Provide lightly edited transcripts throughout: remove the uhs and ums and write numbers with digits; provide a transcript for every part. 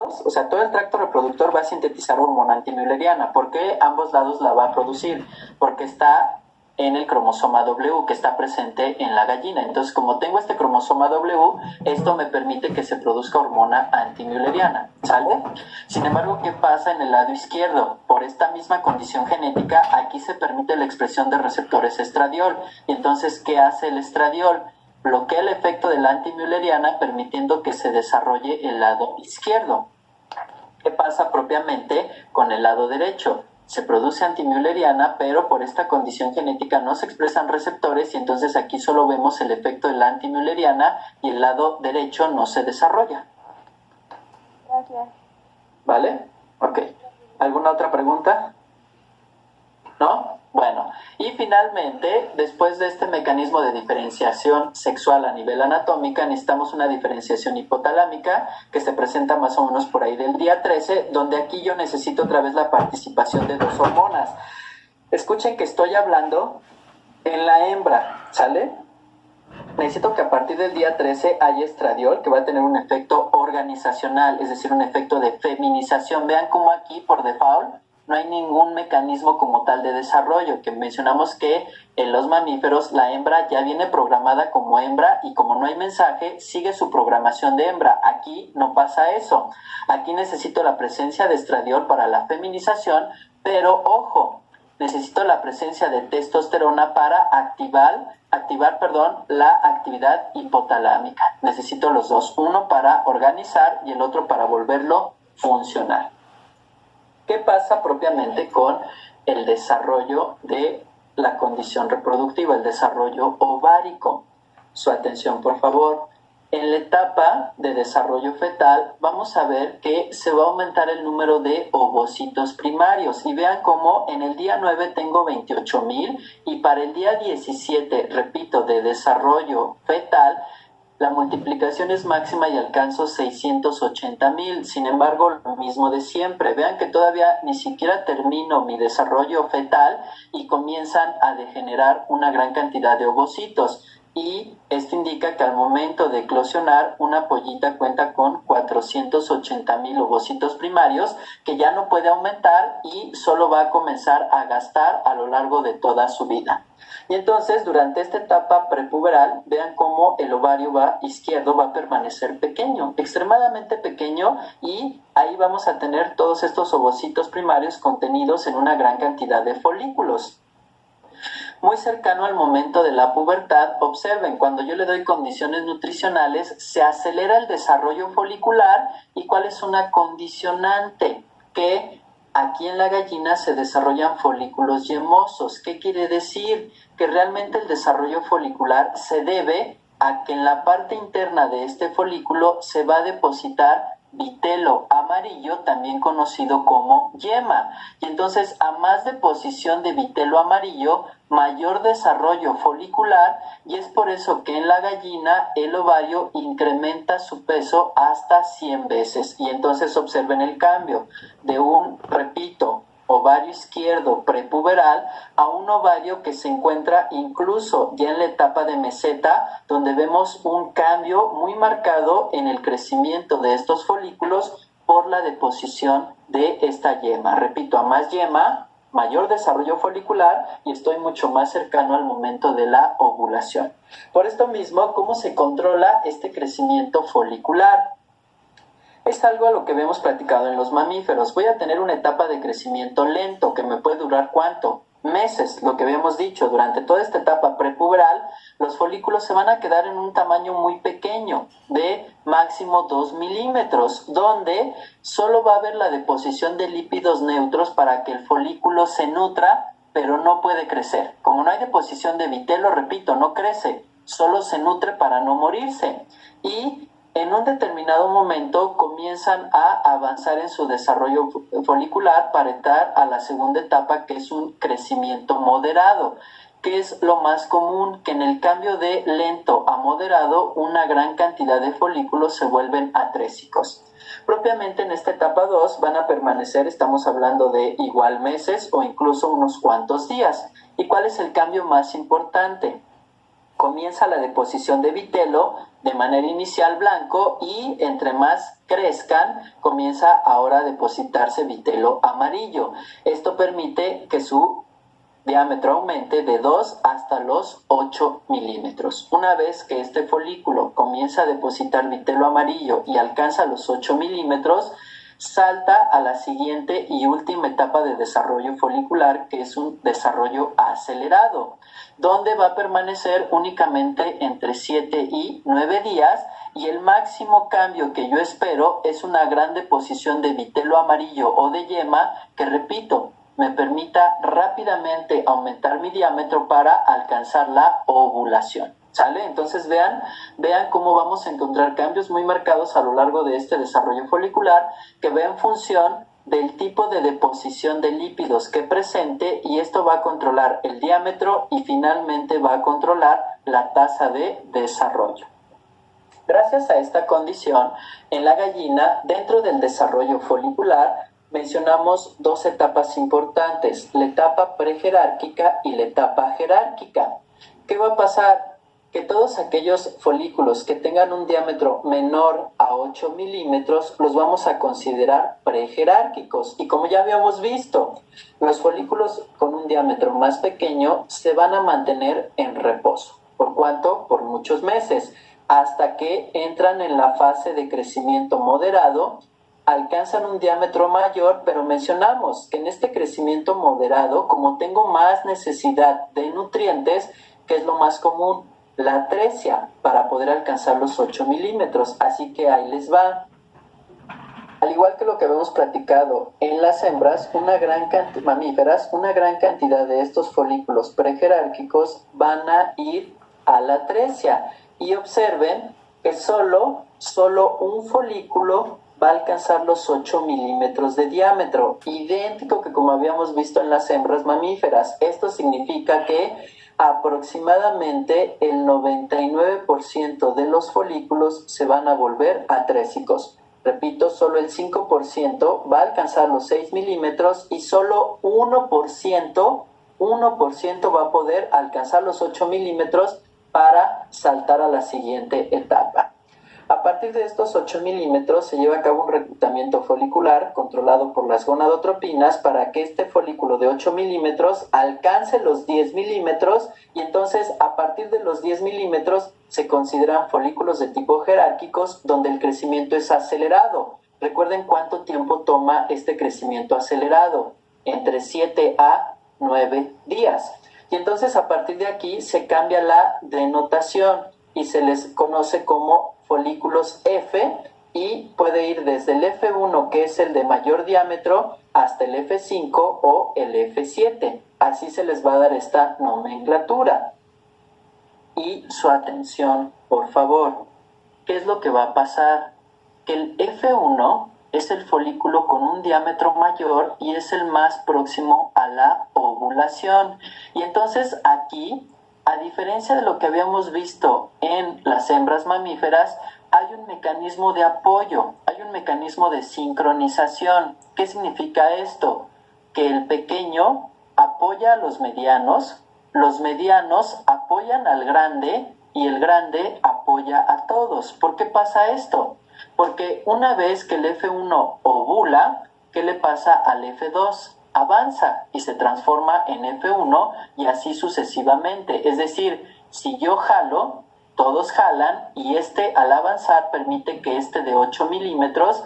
o sea, todo el tracto reproductor va a sintetizar hormona antimülleriana. ¿Por qué ambos lados la va a producir? Porque está en el cromosoma W, que está presente en la gallina. Entonces, como tengo este cromosoma W, esto me permite que se produzca hormona antimülleriana, ¿sale? Sin embargo, ¿qué pasa en el lado izquierdo? Por esta misma condición genética, aquí se permite la expresión de receptores estradiol. Y entonces, ¿qué hace el estradiol? Bloquea el efecto de la antimülleriana, permitiendo que se desarrolle el lado izquierdo. ¿Qué pasa propiamente con el lado derecho? Se produce antimülleriana, pero por esta condición genética no se expresan receptores y entonces aquí solo vemos el efecto de la antimülleriana y el lado derecho no se desarrolla. Gracias. ¿Vale? Ok. ¿Alguna otra pregunta? ¿No? Bueno, y finalmente, después de este mecanismo de diferenciación sexual a nivel anatómica, necesitamos una diferenciación hipotalámica que se presenta más o menos por ahí del día 13, donde aquí yo necesito otra vez la participación de dos hormonas. Escuchen que estoy hablando en la hembra, ¿sale? Necesito que a partir del día 13 haya estradiol, que va a tener un efecto organizacional, es decir, un efecto de feminización. Vean cómo aquí, por default, no hay ningún mecanismo como tal de desarrollo, que mencionamos que en los mamíferos la hembra ya viene programada como hembra y como no hay mensaje, sigue su programación de hembra. Aquí no pasa eso. Aquí necesito la presencia de estradiol para la feminización, pero ojo, necesito la presencia de testosterona para activar la actividad hipotalámica. Necesito los dos, uno para organizar y el otro para volverlo funcional. ¿Qué pasa propiamente con el desarrollo de la condición reproductiva, el desarrollo ovárico? Su atención, por favor. En la etapa de desarrollo fetal vamos a ver que se va a aumentar el número de ovocitos primarios. Y vean cómo en el día 9 tengo 28,000 y para el día 17, repito, de desarrollo fetal, la multiplicación es máxima y alcanzo 680,000. Sin embargo, lo mismo de siempre. Vean que todavía ni siquiera termino mi desarrollo fetal y comienzan a degenerar una gran cantidad de ovocitos. Y esto indica que al momento de eclosionar, una pollita cuenta con 480,000 ovocitos primarios que ya no puede aumentar y solo va a comenzar a gastar a lo largo de toda su vida. Y entonces, durante esta etapa prepuberal, vean cómo el ovario izquierdo va a permanecer pequeño, extremadamente pequeño, y ahí vamos a tener todos estos ovocitos primarios contenidos en una gran cantidad de folículos. Muy cercano al momento de la pubertad, observen, cuando yo le doy condiciones nutricionales, se acelera el desarrollo folicular. ¿Y cuál es una condicionante? Que aquí en la gallina se desarrollan folículos yemosos. ¿Qué quiere decir? Que realmente el desarrollo folicular se debe a que en la parte interna de este folículo se va a depositar vitelo amarillo, también conocido como yema. Y entonces, a más deposición de vitelo amarillo, mayor desarrollo folicular, y es por eso que en la gallina el ovario incrementa su peso hasta 100 veces. Y entonces observen el cambio de un, repito, ovario izquierdo prepuberal a un ovario que se encuentra incluso ya en la etapa de meseta, donde vemos un cambio muy marcado en el crecimiento de estos folículos por la deposición de esta yema. Repito, a más yema, mayor desarrollo folicular y estoy mucho más cercano al momento de la ovulación. Por esto mismo, ¿cómo se controla este crecimiento folicular? Es algo a lo que hemos platicado en los mamíferos. Voy a tener una etapa de crecimiento lento que me puede durar ¿cuánto? Meses, lo que habíamos dicho. Durante toda esta etapa prepuberal, los folículos se van a quedar en un tamaño muy pequeño, de máximo 2 milímetros, donde solo va a haber la deposición de lípidos neutros para que el folículo se nutra, pero no puede crecer. Como no hay deposición de vitelo, repito, no crece, solo se nutre para no morirse. Y en un determinado momento comienzan a avanzar en su desarrollo folicular para entrar a la segunda etapa, que es un crecimiento moderado, que es lo más común, que en el cambio de lento a moderado una gran cantidad de folículos se vuelven atrésicos. Propiamente en esta etapa 2 van a permanecer, estamos hablando de igual meses o incluso unos cuantos días. ¿Y cuál es el cambio más importante? comienza la deposición de vitelo de manera inicial blanco y entre más crezcan, comienza ahora a depositarse vitelo amarillo. Esto permite que su diámetro aumente de 2 hasta los 8 milímetros. Una vez que este folículo comienza a depositar vitelo amarillo y alcanza los 8 milímetros, salta a la siguiente y última etapa de desarrollo folicular, que es un desarrollo acelerado, donde va a permanecer únicamente entre 7 y 9 días, y el máximo cambio que yo espero es una gran deposición de vitelo amarillo o de yema que, repito, me permita rápidamente aumentar mi diámetro para alcanzar la ovulación. ¿Sale? Entonces vean cómo vamos a encontrar cambios muy marcados a lo largo de este desarrollo folicular, que va en función del tipo de deposición de lípidos que presente, y esto va a controlar el diámetro y finalmente va a controlar la tasa de desarrollo. Gracias a esta condición, en la gallina, dentro del desarrollo folicular, mencionamos dos etapas importantes, la etapa prejerárquica y la etapa jerárquica. ¿Qué va a pasar? Que todos aquellos folículos que tengan un diámetro menor a 8 milímetros los vamos a considerar prejerárquicos. Y como ya habíamos visto, los folículos con un diámetro más pequeño se van a mantener en reposo. ¿Por cuánto? Por muchos meses, hasta que entran en la fase de crecimiento moderado, alcanzan un diámetro mayor, pero mencionamos que en este crecimiento moderado, como tengo más necesidad de nutrientes, ¿qué es lo más común? La atresia, para poder alcanzar los 8 milímetros. Así que ahí les va. Al igual que lo que habíamos platicado en las hembras, mamíferas, una gran cantidad de estos folículos prejerárquicos van a ir a la atresia. Y observen que solo un folículo va a alcanzar los 8 milímetros de diámetro, idéntico que como habíamos visto en las hembras mamíferas. Esto significa que aproximadamente el 99% de los folículos se van a volver atrésicos. Repito, solo el 5% va a alcanzar los 6 milímetros y solo 1% va a poder alcanzar los 8 milímetros para saltar a la siguiente etapa. A partir de estos 8 milímetros se lleva a cabo un reclutamiento folicular controlado por las gonadotropinas para que este folículo de 8 milímetros alcance los 10 milímetros, y entonces a partir de los 10 milímetros se consideran folículos de tipo jerárquicos, donde el crecimiento es acelerado. Recuerden cuánto tiempo toma este crecimiento acelerado, entre 7 a 9 días. Y entonces a partir de aquí se cambia la denotación y se les conoce como folículos F, y puede ir desde el F1, que es el de mayor diámetro, hasta el F5 o el F7. Así se les va a dar esta nomenclatura. Y su atención, por favor. ¿Qué es lo que va a pasar? Que el F1 es el folículo con un diámetro mayor y es el más próximo a la ovulación. Y entonces aquí, a diferencia de lo que habíamos visto en las hembras mamíferas, hay un mecanismo de apoyo, hay un mecanismo de sincronización. ¿Qué significa esto? Que el pequeño apoya a los medianos apoyan al grande y el grande apoya a todos. ¿Por qué pasa esto? Porque una vez que el F1 ovula, ¿qué le pasa al F2? Avanza y se transforma en F1 y así sucesivamente. Es decir, si yo jalo, todos jalan, y al avanzar permite que de 8 milímetros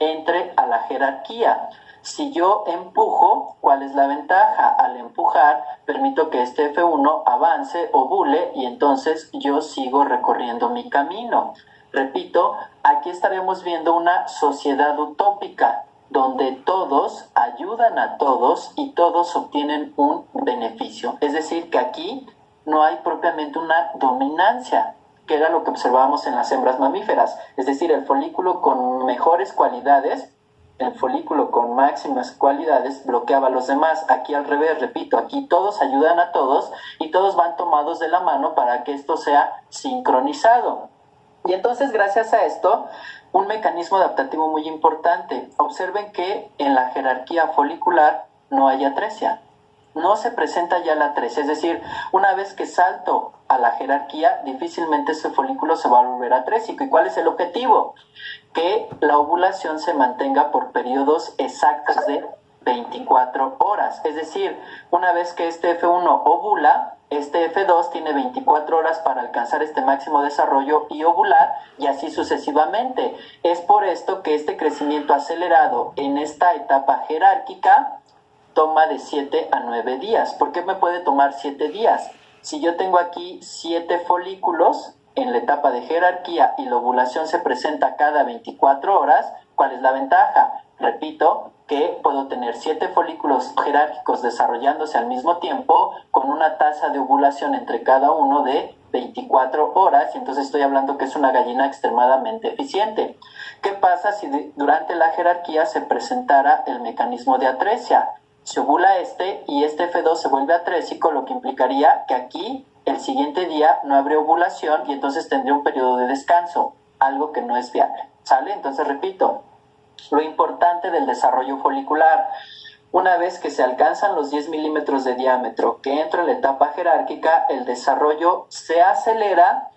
entre a la jerarquía. Si yo empujo, ¿cuál es la ventaja? Al empujar, permito que este F1 avance, ovule, y entonces yo sigo recorriendo mi camino. Repito, aquí estaremos viendo una sociedad utópica, donde todos ayudan a todos y todos obtienen un beneficio. Es decir, que aquí no hay propiamente una dominancia, que era lo que observábamos en las hembras mamíferas. Es decir, el folículo con mejores cualidades, el folículo con máximas cualidades bloqueaba a los demás. Aquí al revés, repito, aquí todos ayudan a todos y todos van tomados de la mano para que esto sea sincronizado. Y entonces, gracias a esto, un mecanismo adaptativo muy importante. Observen que en la jerarquía folicular no hay atresia. no se presenta ya la 3, es decir, una vez que salto a la jerarquía, difícilmente ese folículo se va a volver atrésico. ¿Y cuál es el objetivo? Que la ovulación se mantenga por periodos exactos de 24 horas. Es decir, una vez que este F1 ovula, este F2 tiene 24 horas para alcanzar este máximo desarrollo y ovular, y así sucesivamente. Es por esto que este crecimiento acelerado en esta etapa jerárquica toma de 7 a 9 días. ¿Por qué me puede tomar 7 días? Si yo tengo aquí 7 folículos en la etapa de jerarquía y la ovulación se presenta cada 24 horas, ¿cuál es la ventaja? Repito, que puedo tener 7 folículos jerárquicos desarrollándose al mismo tiempo con una tasa de ovulación entre cada uno de 24 horas, y entonces estoy hablando que es una gallina extremadamente eficiente. ¿Qué pasa si durante la jerarquía se presentara el mecanismo de atresia? Se ovula y este F2 se vuelve atrésico, lo que implicaría que aquí el siguiente día no habría ovulación y entonces tendría un periodo de descanso, algo que no es viable, ¿sale? Entonces repito, lo importante del desarrollo folicular, una vez que se alcanzan los 10 milímetros de diámetro, que entra en la etapa jerárquica, el desarrollo se acelera,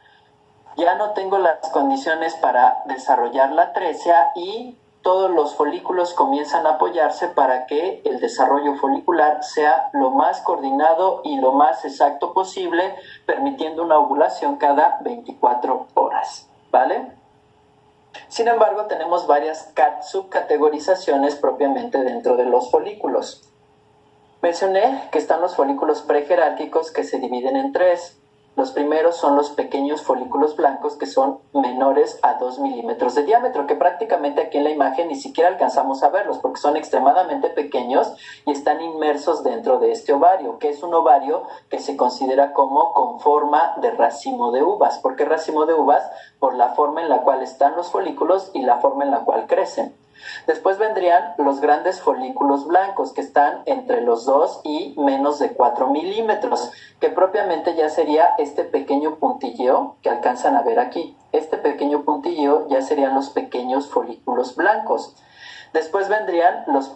ya no tengo las condiciones para desarrollar la atresia y todos los folículos comienzan a apoyarse para que el desarrollo folicular sea lo más coordinado y lo más exacto posible, permitiendo una ovulación cada 24 horas, ¿vale? Sin embargo, tenemos varias subcategorizaciones propiamente dentro de los folículos. Mencioné que están los folículos prejerárquicos, que se dividen en 3. Los primeros son los pequeños folículos blancos, que son menores a 2 milímetros de diámetro, que prácticamente aquí en la imagen ni siquiera alcanzamos a verlos porque son extremadamente pequeños y están inmersos dentro de este ovario, que es un ovario que se considera como con forma de racimo de uvas. ¿Por qué racimo de uvas? Por la forma en la cual están los folículos y la forma en la cual crecen. Después vendrían los grandes folículos blancos, que están entre los 2 y menos de 4 milímetros, que propiamente ya sería este pequeño puntilleo que alcanzan a ver aquí. Este pequeño puntilleo ya serían los pequeños folículos blancos. Después vendrían los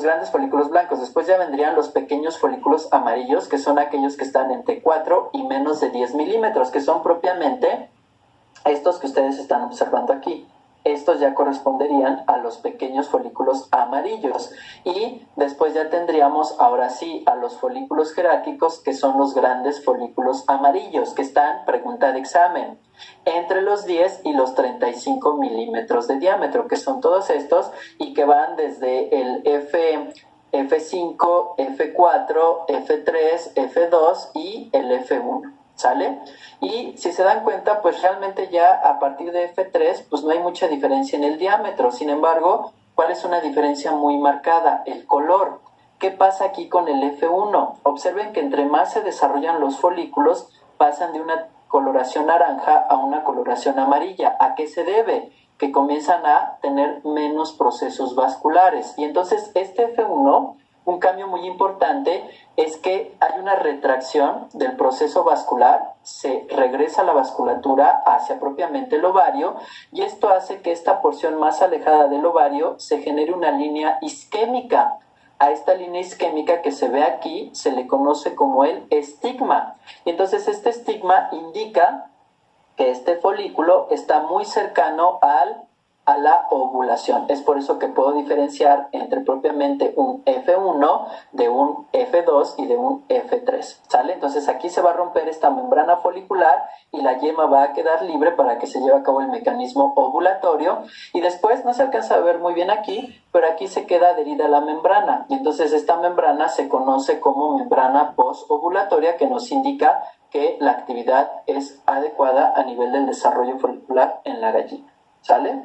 grandes folículos blancos. Después ya vendrían los pequeños folículos amarillos, que son aquellos que están entre 4 y menos de 10 milímetros, que son propiamente estos que ustedes están observando aquí. Estos ya corresponderían a los pequeños folículos amarillos. Y después ya tendríamos, ahora sí, a los folículos jerárquicos, que son los grandes folículos amarillos, que están, pregunta de examen, entre los 10 y los 35 milímetros de diámetro, que son todos estos, y que van desde el F5, F4, F3, F2 y el F1. ¿Sale? Y si se dan cuenta, pues realmente ya a partir de F3, pues no hay mucha diferencia en el diámetro. Sin embargo, ¿cuál es una diferencia muy marcada? El color. ¿Qué pasa aquí con el F1? Observen que entre más se desarrollan los folículos, pasan de una coloración naranja a una coloración amarilla. ¿A qué se debe? Que comienzan a tener menos procesos vasculares. Y entonces este F1, un cambio muy importante es que hay una retracción del proceso vascular, se regresa la vasculatura hacia propiamente el ovario, y esto hace que esta porción más alejada del ovario se genere una línea isquémica. A esta línea isquémica que se ve aquí se le conoce como el estigma. Y entonces este estigma indica que este folículo está muy cercano a la ovulación. Es por eso que puedo diferenciar entre propiamente un F1 de un F2 y de un F3, ¿sale? Entonces aquí se va a romper esta membrana folicular y la yema va a quedar libre para que se lleve a cabo el mecanismo ovulatorio, y después no se alcanza a ver muy bien aquí, pero aquí se queda adherida a la membrana, y entonces esta membrana se conoce como membrana postovulatoria, que nos indica que la actividad es adecuada a nivel del desarrollo folicular en la gallina, ¿sale?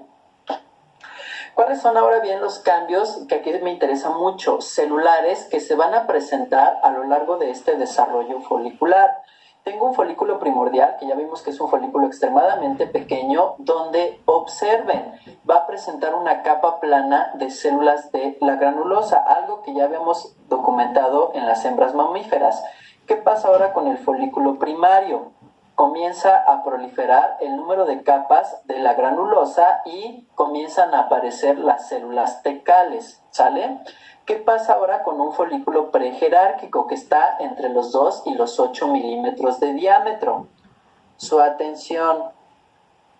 ¿Cuáles son ahora bien los cambios que aquí me interesan mucho? Celulares que se van a presentar a lo largo de este desarrollo folicular. Tengo un folículo primordial, que ya vimos que es un folículo extremadamente pequeño, donde, observen, va a presentar una capa plana de células de la granulosa, algo que ya habíamos documentado en las hembras mamíferas. ¿Qué pasa ahora con el folículo primario? Comienza a proliferar el número de capas de la granulosa y comienzan a aparecer las células tecales, ¿Sale? ¿Qué pasa ahora con un folículo prejerárquico que está entre los 2 y los 8 milímetros de diámetro? Su atención.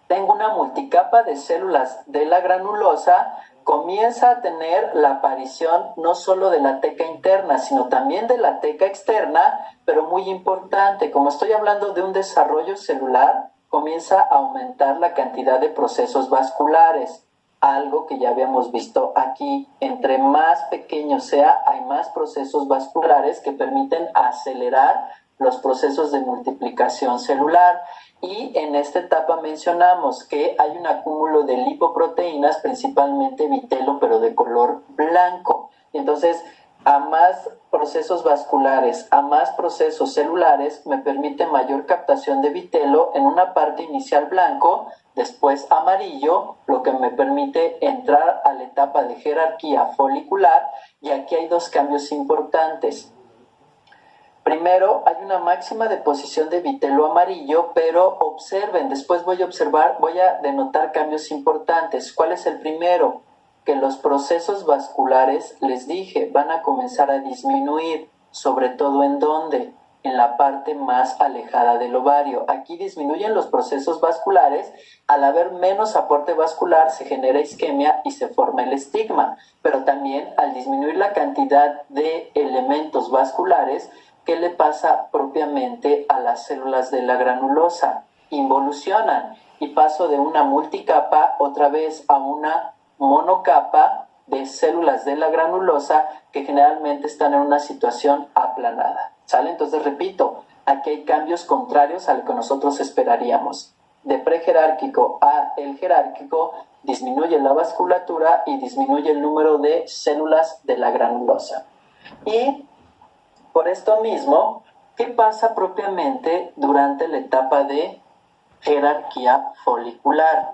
Tengo una multicapa de células de la granulosa, comienza a tener la aparición no solo de la teca interna, sino también de la teca externa, pero muy importante, como estoy hablando de un desarrollo celular, comienza a aumentar la cantidad de procesos vasculares, algo que ya habíamos visto aquí. Entre más pequeño sea, hay más procesos vasculares que permiten acelerar los procesos de multiplicación celular. Y en esta etapa mencionamos que hay un acúmulo de lipoproteínas, principalmente vitelo, pero de color blanco. Entonces, a más procesos vasculares, a más procesos celulares, me permite mayor captación de vitelo en una parte inicial blanco, después amarillo, lo que me permite entrar a la etapa de jerarquía folicular. Y aquí hay dos cambios importantes. Primero, hay una máxima deposición de vitelo amarillo, pero observen, después voy a denotar cambios importantes. ¿Cuál es el primero? Que los procesos vasculares, les dije, van a comenzar a disminuir, sobre todo ¿en dónde? En la parte más alejada del ovario. Aquí disminuyen los procesos vasculares, al haber menos aporte vascular se genera isquemia y se forma el estigma, pero también al disminuir la cantidad de elementos vasculares, ¿qué le pasa propiamente a las células de la granulosa? Involucionan y paso de una multicapa otra vez a una monocapa de células de la granulosa que generalmente están en una situación aplanada. ¿Sale? Entonces repito, aquí hay cambios contrarios a lo que nosotros esperaríamos. De prejerárquico a el jerárquico disminuye la vasculatura y disminuye el número de células de la granulosa. Y por esto mismo, ¿qué pasa propiamente durante la etapa de jerarquía folicular?